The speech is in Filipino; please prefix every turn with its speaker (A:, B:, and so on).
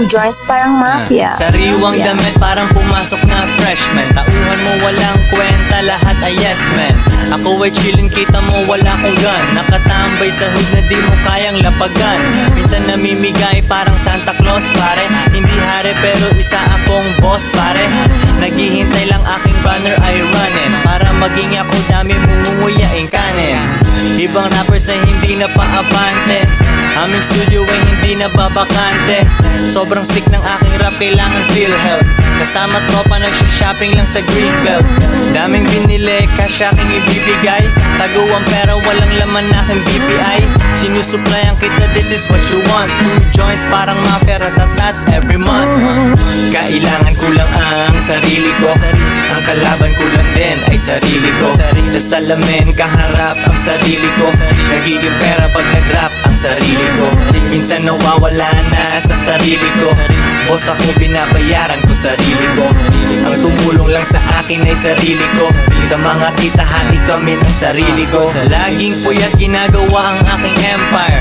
A: joints parang mafia.
B: Sariwang damit parang pumasok na freshman. Tauhan mo walang kwenta, lahat ay yes man. Ako ay chillin, kita mo wala kong gun. Nakatambay sa hood na di mo kayang lapagan. Minsan namimigay parang Santa Claus pare. Hindi hari pero isa akong boss pare. Naghihintay lang aking banner ay running. Para maging ako dami mungunguyaing kanin. Ibang rappers ay hindi na paabante. Aming studio ay hindi na babakante. Sobrang sick ng aking rap, kailangan feel help. Kasama tropa nagsha-shopping lang sa Greenbelt. Daming binili, cash aking ibibigay. Tago ang pera, walang laman aking BPI. Sinusuplayan kita, this is what you want. 2 joints parang mafia, ratatat every month. Kailangan ko lang ang sarili ko. Ang kalaban ko lang din ay sarili ko. Sa salamin, kaharap ang sarili ko. Nagiging pera pag nag-rap ang sarili ko. Minsan nawawala na sa sarili ko. Boss ako, binabayaran ko sarili ko. Ang tumulong lang sa akin ay sarili ko. Sa mga kita, hati kami ng sarili ko. Laging puyat ginagawa ang aking empire.